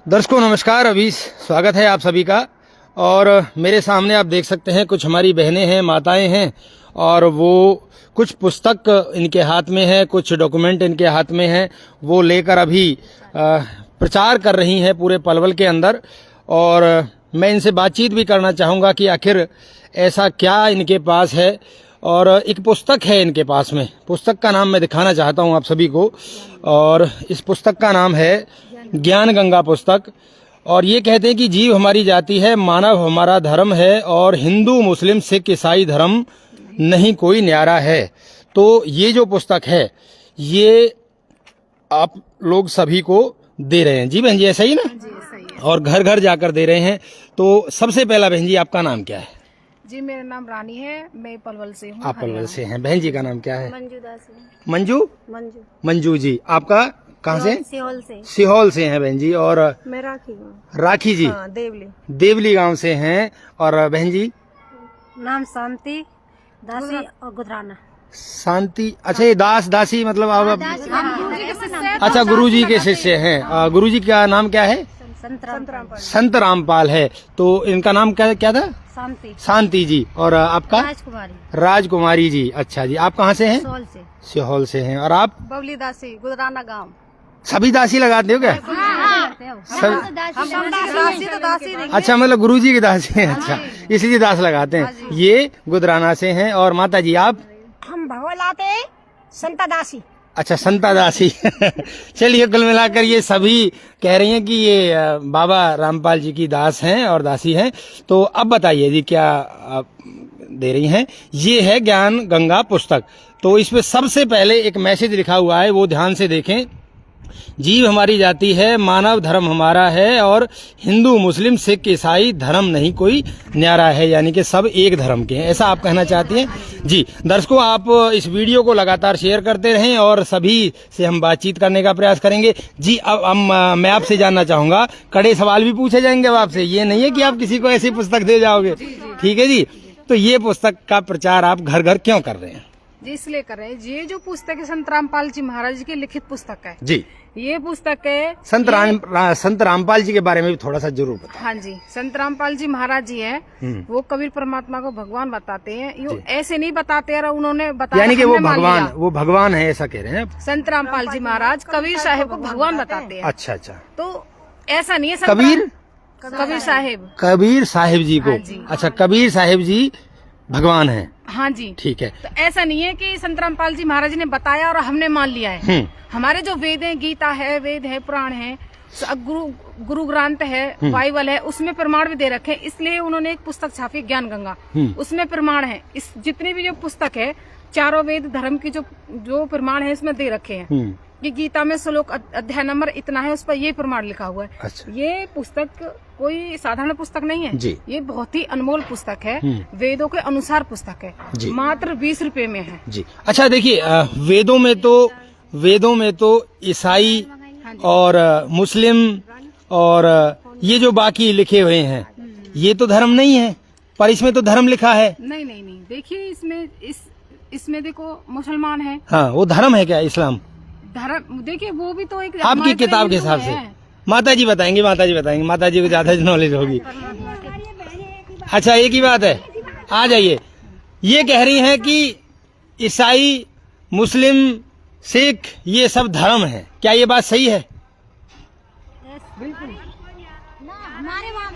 दर्शकों नमस्कार, अभी स्वागत है आप सभी का। और मेरे सामने आप देख सकते हैं कुछ हमारी बहनें हैं, माताएं हैं, और वो कुछ पुस्तक इनके हाथ में है, कुछ डॉक्यूमेंट इनके हाथ में है, वो लेकर अभी प्रचार कर रही हैं पूरे पलवल के अंदर। और मैं इनसे बातचीत भी करना चाहूँगा कि आखिर ऐसा क्या इनके पास है। और एक पुस्तक है इनके पास में, पुस्तक का नाम मैं दिखाना चाहता हूँ आप सभी को। और इस पुस्तक का नाम है ज्ञान गंगा पुस्तक। और ये कहते हैं कि जीव हमारी जाति है, मानव हमारा धर्म है, और हिंदू मुस्लिम सिख ईसाई धर्म नहीं कोई न्यारा है। तो ये जो पुस्तक है ये आप लोग सभी को दे रहे हैं। जी बहन जी, ऐसा ही ना? जी सही है। और घर घर जाकर दे रहे हैं। तो सबसे पहला बहन जी आपका नाम क्या है? जी मेरा नाम रानी है, मैं पलवल से हूँ। आप पलवल से हैं। बहन जी का नाम क्या है? मंजू दासी। मंजू? मंजू मंजू जी। आपका कहाँ से? सिहोल से। सिहोल से हैं बहन जी। और मैं राखी हूँ। राखी जी? हाँ, देवली। देवली गांव से हैं। और बहन जी? नाम शांति दासी और गुजराना। शांति। अच्छा, ये दास दासी मतलब आप? अच्छा, गुरुजी के शिष्य हैं। गुरुजी का नाम क्या है? संत रामपाल है। तो इनका नाम क्या था? शांति। शांति जी। और आपका? राजकुमारी। राजकुमारी जी। अच्छा जी। आप कहाँ से हैं? सिहोल से। सिहोल से हैं। और आप? बबली दासी, गुजराना गांव। सभी दासी लगाते हो क्या? अच्छा, मतलब गुरुजी की दासी हैं। अच्छा, इसलिए दास लगाते हैं। ये गुजराना से हैं। और माता जी आप? हम भगवान लाते संता दासी। अच्छा, संता दासी। चलिए, कुल मिलाकर ये सभी कह रही हैं कि ये बाबा रामपाल जी की दास हैं और दासी हैं। तो अब बताइए जी, क्या आप दे रही हैं? ये है ज्ञान गंगा पुस्तक। तो इसमें सबसे पहले एक मैसेज लिखा हुआ है, वो ध्यान से देखें। जीव हमारी जाति है, मानव धर्म हमारा है, और हिंदू मुस्लिम सिख ईसाई धर्म नहीं कोई न्यारा है। यानी कि सब एक धर्म के हैं, ऐसा आप कहना चाहती हैं? जी दर्शकों, आप इस वीडियो को लगातार शेयर करते रहें और सभी से हम बातचीत करने का प्रयास करेंगे। जी अब मैं आपसे जानना चाहूंगा, कड़े सवाल भी पूछे जाएंगे अब आपसे। ये नहीं है कि आप किसी को ऐसी पुस्तक दे जाओगे, ठीक है जी? तो ये पुस्तक का प्रचार आप घर घर क्यों कर रहे हैं? जी इसलिए कर रहे हैं, ये जो पुस्तक है संत रामपाल जी महाराज की लिखित पुस्तक है। जी, ये पुस्तक है संत रामपाल जी के बारे में भी थोड़ा सा जरूर बताएं। हाँ जी, संत रामपाल जी महाराज जी हैं, वो कबीर परमात्मा को भगवान बताते हैं। ये ऐसे नहीं बताते यार, उन्होंने बताया, यानी कि वो भगवान है, ऐसा कह रहे हैं? संत रामपाल जी महाराज कबीर साहेब को भगवान बताते हैं। अच्छा अच्छा। तो ऐसा नहीं है कबीर साहेब जी को। हाँ जी। अच्छा, कबीर साहेब जी भगवान है। हाँ जी, ठीक है। तो ऐसा नहीं है कि संत रामपाल जी महाराज ने बताया और हमने मान लिया है। हमारे जो वेद है, गीता है, वेद है, पुराण है, गुरु ग्रंथ है, बाइबल है, उसमें प्रमाण भी दे रखे हैं। इसलिए उन्होंने एक पुस्तक छापी ज्ञान गंगा, उसमें प्रमाण है। इस जितनी भी जो पुस्तक है, चारों वेद धर्म की जो प्रमाण है इसमें दे रखे हैं। ये गीता में श्लोक अध्याय नंबर इतना है, उस पर ये प्रमाण लिखा हुआ है। अच्छा। ये पुस्तक कोई साधारण पुस्तक नहीं है जी। ये बहुत ही अनमोल पुस्तक है, वेदों के अनुसार पुस्तक है जी। मात्र 20 रुपए में है जी। अच्छा देखिए, वेदों में तो ईसाई और मुस्लिम और ये जो बाकी लिखे हुए हैं, ये तो धर्म नहीं है, पर इसमें तो धर्म लिखा है। नहीं, देखिए इसमें देखो मुसलमान है। हाँ, वो धर्म है क्या? इस्लाम धर्म देखिए, वो भी तो एक आपकी किताब के हिसाब से। माता जी बताएंगे, माता जी को ज्यादा नॉलेज होगी। अच्छा, एक ही बात है, आ जाइए। ये कह रही हैं कि ईसाई मुस्लिम सिख ये सब धर्म है, क्या ये बात सही है? बिल्कुल हमारे वहाँ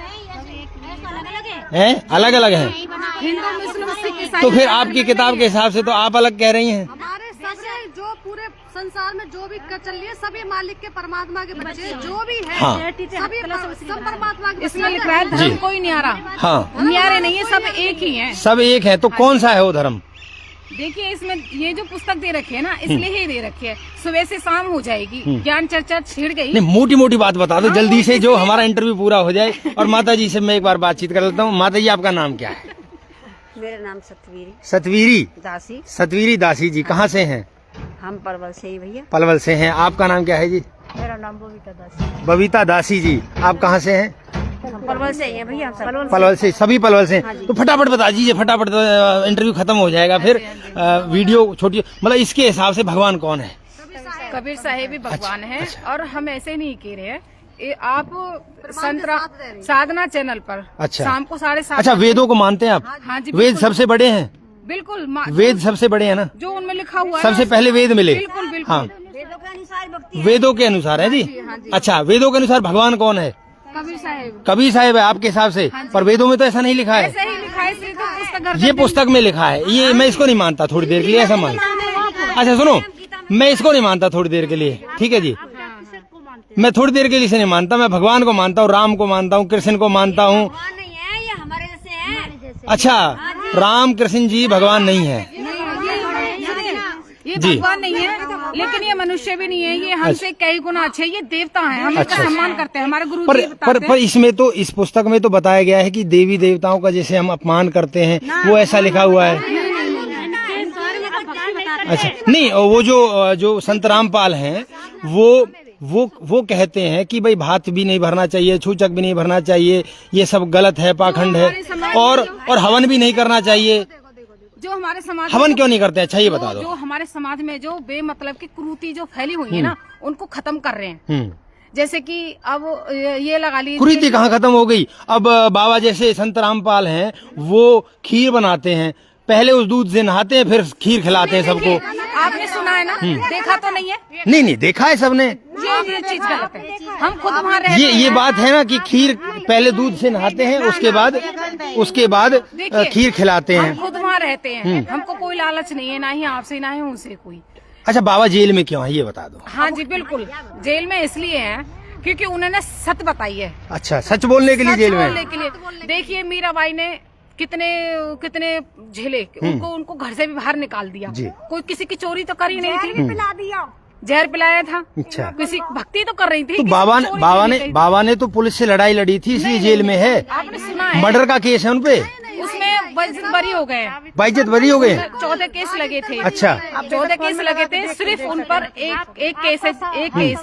अलग अलग है। हिंदू मुस्लिम सिख ईसाई। तो फिर आपकी किताब के हिसाब से तो आप अलग कह रही हैं। हमारे सबसे जो पूरे संसार में जो भी चल रही है, सभी मालिक के परमात्मा के बच्चे जो भी है। हाँ। सभी सब परमात्मा के। इसमें लिखा है धर्म कोई न्यारा। हाँ, न्यारे नहीं है, सब एक ही है। सब एक है। तो कौन सा है वो धर्म? देखिए इसमें ये जो पुस्तक दे रखी है ना, इसलिए ही दे रखी है। सुबह से शाम हो जाएगी, ज्ञान चर्चा छिड़ गई। नहीं, मोटी मोटी बात बता दो जल्दी से, जो हमारा इंटरव्यू पूरा हो जाए। और माता जी से मैं एक बार बातचीत कर लेता हूँ। माता जी, आपका नाम क्या है? मेरा नाम सतवीरी सतवीरी दासी जी। कहाँ से हैं? हम पलवल से ही भैया। पलवल से हैं। आपका नाम क्या है जी? मेरा नाम बबीता दासी जी। आप कहाँ से हैं? पलवल से ही है भैया। पलवल से, सभी पलवल से। तो फटाफट बता दीजिए, फटाफट, इंटरव्यू खत्म हो जाएगा फिर। वीडियो छोटी, मतलब इसके हिसाब से भगवान कौन है? कबीर साहेब भी भगवान है। और हम ऐसे नहीं कह रहे हैं, आप साधना चैनल पर अच्छा। शाम को 7:30। अच्छा, वेदों को मानते हैं आप? हाँ जी, वेद सबसे बड़े हैं? बिल्कुल। वेद सबसे बड़े हैं ना, जो उनमें लिखा हुआ है सबसे पहले वेद मिले। बिल्कुल बिल्कुल। हाँ, वेदों के अनुसार है जी। अच्छा, वेदों के अनुसार भगवान कौन है? कबीर साहब। कबीर साहब है आपके हिसाब से? पर वेदों में तो ऐसा नहीं लिखा है। ऐसे ही लिखा है, इसलिए तो पुस्तक घर ये पुस्तक में लिखा है, ये मैं इसको नहीं मानता थोड़ी देर के लिए, ऐसा मान। अच्छा सुनो, मैं इसको नहीं मानता थोड़ी देर के लिए, ठीक है जी। मैं थोड़ी देर के लिए इसे नहीं मानता, मैं भगवान को मानता हूँ, राम को मानता हूँ, कृष्ण को मानता हूँ। अच्छा, राम कृष्ण जी भगवान नहीं है? ये जी। भगवान नहीं है, लेकिन ये मनुष्य भी नहीं है, ये हमसे कई गुना अच्छे, ये देवता हैं, हम इनका सम्मान करते हैं, हमारे गुरु जी बताते हैं। पर इसमें तो, इस पुस्तक में तो बताया गया है कि देवी देवताओं का जैसे हम अपमान करते हैं, वो ऐसा लिखा हुआ है। अच्छा, नहीं, वो जो संत रामपाल हैं वो कहते हैं कि भाई भात भी नहीं भरना चाहिए, छूचक भी नहीं भरना चाहिए, ये सब गलत है, पाखंड है, और हवन भी नहीं करना चाहिए। जो हमारे समाज हवन क्यों नहीं करते? अच्छा ये बता दो। जो हमारे समाज में जो बेमतलब की कुरीति जो फैली हुई है ना, उनको खत्म कर रहे हैं। जैसे कि अब ये लगा लीजिए, कुरीति कहाँ खत्म हो गई? अब बाबा जैसे संत रामपाल हैं, वो खीर बनाते हैं, पहले उस दूध से नहाते हैं, फिर खीर खिलाते हैं सबको। आपने सुना है ना? देखा तो नहीं है? नहीं, देखा है सबने। ये चीज गलत है, हम खुद वहाँ रहते ये बात है ना कि खीर पहले दूध से नहाते हैं, उसके बाद खीर खिलाते हैं। हम खुद वहाँ रहते हैं, हमको कोई लालच नहीं है, ना ही आपसे ना ही उनसे कोई। अच्छा, बाबा जेल में क्यों है ये बता दो। हाँ जी बिल्कुल, जेल में इसलिए है क्योंकि उन्होंने सत्य बताई है। अच्छा, सच बोलने के लिए जेल में? बोलने के लिए। देखिए मीराबाई ने कितने झेले, उनको घर से भी बाहर निकाल दिया। कोई किसी की चोरी तो कर ही नहीं थी, पिला दिया, जहर पिलाया था। अच्छा, किसी भक्ति तो कर रही थी। तो बाबा ने तो पुलिस से लड़ाई लड़ी थी, इसलिए जेल में है। आपने सुना है? मर्डर का केस है उनपे, उसमें बाइज्जत बरी हो गए। बाइज्जत बरी हो गए? 14 केस लगे थे। अच्छा, 14 केस लगे थे, सिर्फ उन पर एक केस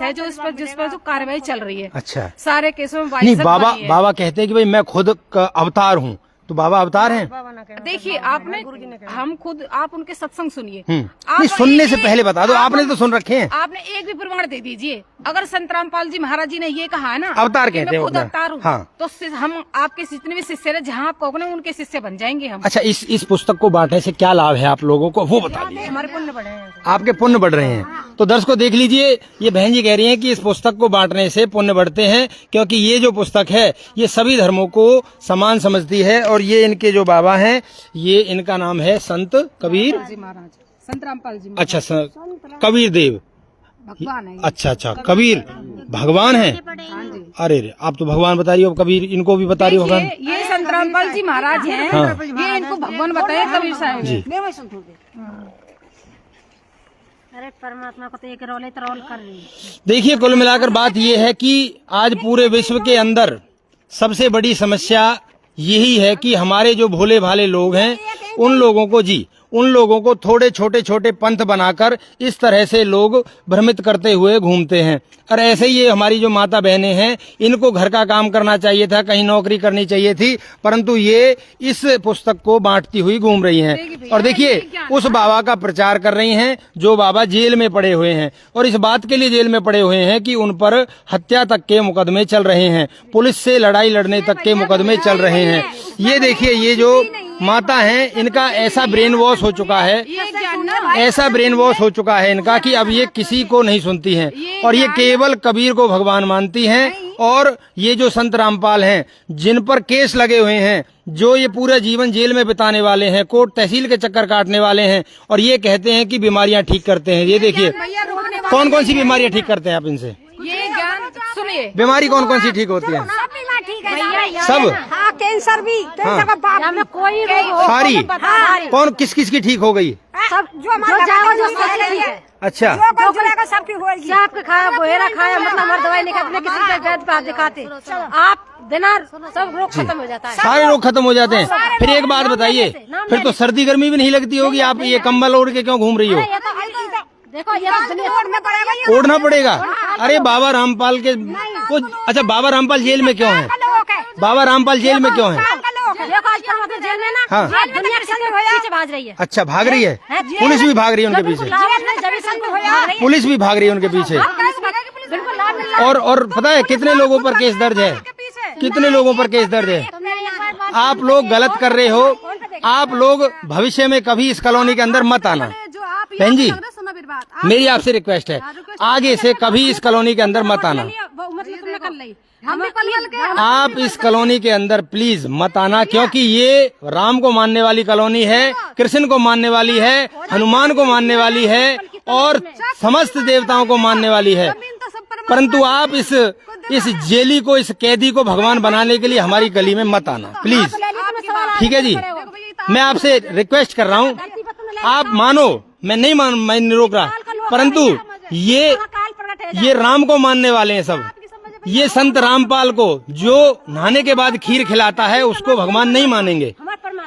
है जो जिस पर जो कार्रवाई चल रही है। अच्छा, सारे केसों में नहीं, बाबा कहते हैं कि भाई मैं खुद का अवतार हूँ, तो बाबा अवतार हैं? देखिए आप उनके सत्संग सुनिए। नहीं, सुनने से पहले बता दो, आपने तो सुन रखे हैं। आपने एक भी प्रमाण दे दीजिए। अगर संत रामपाल जी महाराज जी ने ये कहा है ना, अवतार कहते हैं, खुद अवतार हूँ, हाँ। तो हम आपके जितने भी शिष्य है, जहाँ आप कहोगे उनके शिष्य बन जाएंगे हम। अच्छा, इस पुस्तक को बांटने से क्या लाभ है आप लोगों को, वो बता दीजिए। हमारे पुण्य बढ़े हैं, आपके पुण्य बढ़ रहे हैं। तो दर्शकों देख लीजिए, ये बहन जी कह रही हैं कि इस पुस्तक को बांटने से पुण्य बढ़ते हैं, क्योंकि ये जो पुस्तक है ये सभी धर्मों को समान समझती है। और ये इनके जो बाबा हैं, ये इनका नाम है संत कबीर महाराज, संत रामपाल जी। अच्छा, कबीर देव भगवान है। अच्छा, कबीर भगवान है। अरे आप तो भगवान बता रही हो, कबीर इनको भी बता रही हो भगवान। ये संत रामपाल जी महाराज हैं, ये इनको भगवान बताए कबीर साहब जी। अरे परमात्मा को तो एक रोल कर रही है। देखिए, कुल मिलाकर बात ये है कि आज पूरे विश्व के अंदर सबसे बड़ी समस्या यही है कि हमारे जो भोले भाले लोग हैं, उन लोगों को थोड़े छोटे पंथ बनाकर इस तरह से लोग भ्रमित करते हुए घूमते हैं। और ऐसे ही ये हमारी जो माता बहनें हैं, इनको घर का काम करना चाहिए था, कहीं नौकरी करनी चाहिए थी, परंतु ये इस पुस्तक को बांटती हुई घूम रही हैं। और देखिए, उस बाबा का प्रचार कर रही हैं जो बाबा जेल में पड़े हुए हैं, और इस बात के लिए जेल में पड़े हुए हैं कि उन पर हत्या तक के मुकदमे चल रहे हैं, पुलिस से लड़ाई लड़ने तक के मुकदमे चल रहे हैं। ये देखिए, ये जो माता हैं, इनका ऐसा ब्रेन वॉश हो चुका है, इनका कि अब ये किसी को नहीं सुनती हैं, और ये केवल कबीर को भगवान मानती हैं। और ये जो संत रामपाल हैं, जिन पर केस लगे हुए हैं, जो ये पूरा जीवन जेल में बिताने वाले हैं, कोर्ट तहसील के चक्कर काटने वाले हैं, और ये कहते हैं कि बीमारियां ठीक करते हैं। ये देखिए, कौन कौन सी बीमारियां ठीक करते हैं आप इनसे? ये ज्ञान सुनिए, बीमारी कौन कौन सी ठीक होती है? सब? हाँ, कैंसर भी, कैंसर का बाप में कोई सारी? कौन किस की ठीक हो गई? सब जो अच्छा, सबकी होगी। आपके खाया गोहेरा खाया, मतलब हमारी दवाई नहीं खाते, किसी के वैद्य पे दिखाते, आप देना सब रोग खत्म हो जाता है, सारे रोग खत्म हो जाते हैं। फिर एक बात बताइए, फिर तो सर्दी गर्मी भी नहीं लगती होगी, आप ये कंबल ओढ़ के क्यों घूम रही हो? देखो ये ओढ़ना पड़ेगा। अरे बाबा रामपाल के अच्छा, बाबा रामपाल जेल में क्यों है? बाबा रामपाल जेल में क्यों है? देखो आज परमात्मा जेल में ना, हाँ, दुनिया के पीछे भाग रही है। अच्छा, भाग रही है, पुलिस भी भाग रही है उनके पीछे, पुलिस भी भाग रही है उनके पीछे। बिल्कुल लाभ मिल और पता है कितने लोगों पर केस दर्ज है, कितने लोगों पर केस दर्ज है। आप लोग गलत कर रहे हो, आप लोग भविष्य में कभी इस कॉलोनी के अंदर मत आना। बहन जी मेरी आपसे रिक्वेस्ट है, आगे से कभी इस कॉलोनी के अंदर मत आना। आप इस कॉलोनी के अंदर प्लीज मत आना, क्योंकि ये राम को मानने वाली कॉलोनी है, कृष्ण को मानने वाली है, हनुमान को मानने वाली है और समस्त देवताओं को मानने वाली है। परंतु आप इस जेली को, इस कैदी को भगवान बनाने के लिए हमारी गली में मत आना प्लीज। ठीक है जी, मैं आपसे रिक्वेस्ट कर रहा हूँ, आप मानो, मैं नहीं रोक रहा, परंतु ये राम को मानने वाले हैं सब। ये संत रामपाल को जो नहाने के बाद खीर खिलाता है उसको भगवान नहीं मानेंगे।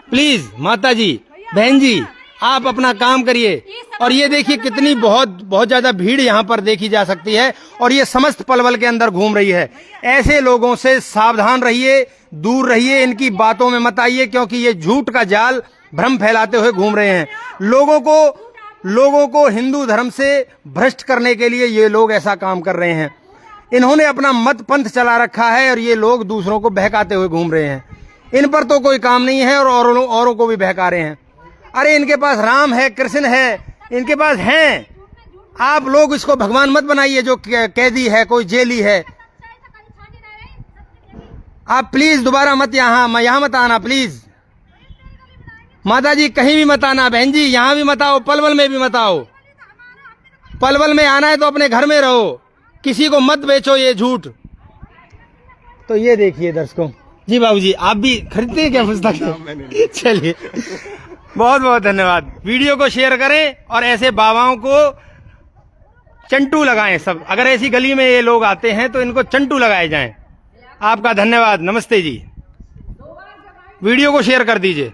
प्लीज माता जी, बहन जी, आप अपना काम करिए। और ये देखिए कितनी बहुत ज्यादा भीड़ यहाँ पर देखी जा सकती है और ये समस्त पलवल के अंदर घूम रही है। ऐसे लोगों से सावधान रहिए, दूर रहिए, इनकी बातों में मत आइए, क्योंकि ये झूठ का जाल भ्रम फैलाते हुए घूम रहे हैं। लोगों को हिंदू धर्म से भ्रष्ट करने के लिए ये लोग ऐसा काम कर रहे हैं। इन्होंने अपना मत पंथ चला रखा है और ये लोग दूसरों को बहकाते हुए घूम रहे हैं। इन पर तो कोई काम नहीं है और औरों को भी बहका रहे हैं। अरे इनके पास राम है, कृष्ण है, इनके पास हैं। आप लोग इसको भगवान मत बनाइए जो कैदी है, कोई जेली है। आप प्लीज दोबारा मत यहाँ मत आना प्लीज। माता जी कहीं भी मत आना, बहन जी यहाँ भी मत आओ, पलवल में भी मत आओ। पलवल में आना है तो अपने घर में रहो, किसी को मत बेचो ये झूठ। तो ये देखिए दर्शकों जी, बाबूजी आप भी खरीदते हैं क्या पुस्तक? चलिए बहुत बहुत धन्यवाद। वीडियो को शेयर करें और ऐसे बाबाओं को चंटू लगाएं सब। अगर ऐसी गली में ये लोग आते हैं तो इनको चंटू लगाए जाएं। आपका धन्यवाद, नमस्ते जी। वीडियो को शेयर कर दीजिए।